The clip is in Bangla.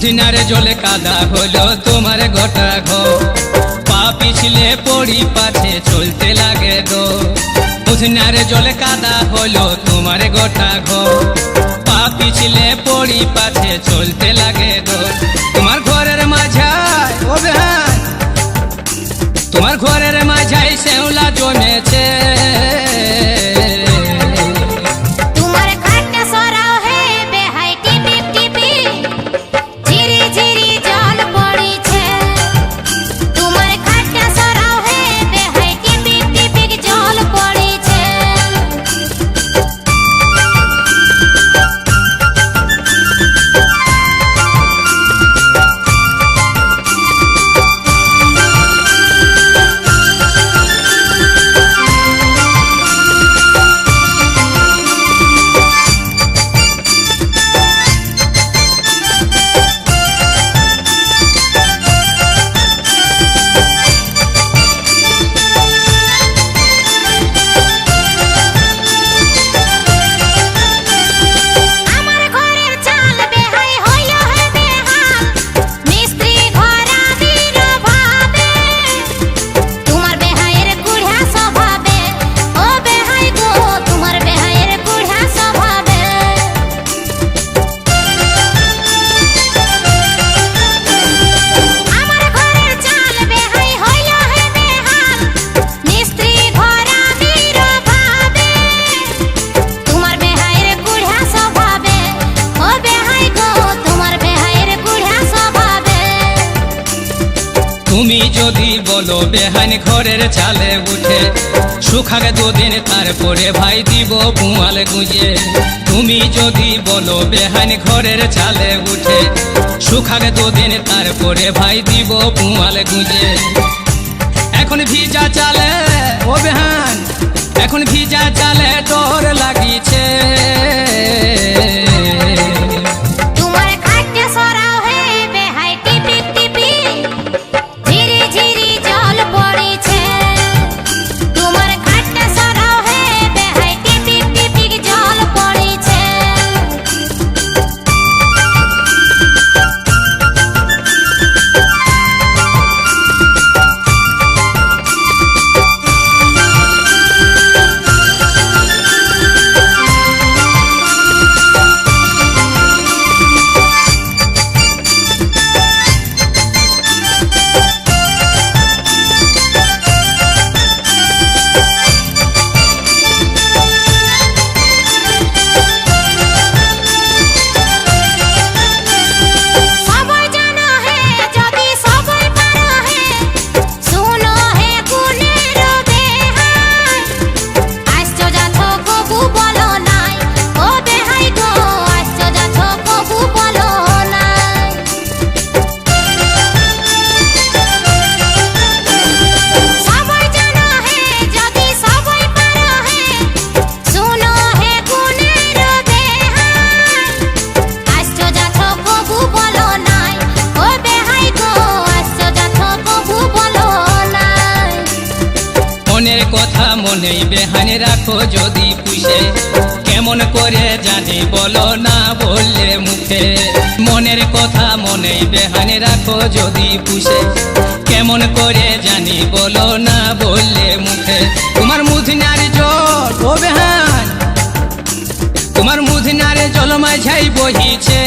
মুদিনারে জলে কাদা হলো তোমার গোটা ঘর, পা পিছলে পড়ি পাছে চলতে লাগে দো। মুদিনারে জলে কাদা হলো তোমার গোটা ঘর, পা পিছলে পড়ি পাছে চলতে লাগে দো। তোমার ঘরের মাঝায় ও বেহান, তোমার ঘরের মাঝায় শ্যাওলা জমেছে। তুমি যদি বলো বেহান ঘরের চালে উঠে, শুকাগে দুদিন তারপরে ভাই দিব পুয়াল গুঁজে। তুমি যদি বলো বেহান ঘরের চালে উঠে, শুকাগে দুদিন তারপরে ভাই দিব পুয়াল গুঁজে। এখন ভিজা চালে ও বেহান, এখন ভিজা চালে ডর লাগিছে। মনের কথা মনেই বেহানে রাখো যদি পুষে, কেমন করে জানি বলো না বললে মুখে। মনের কথা মনেই বেহানে রাখো যদি পুষে, কেমন করে জানি বলো না বললে মুখে। তোমার মুদিনার জল ও বেহান, তোমার মুদিনার জল মাঝাই বহিছে।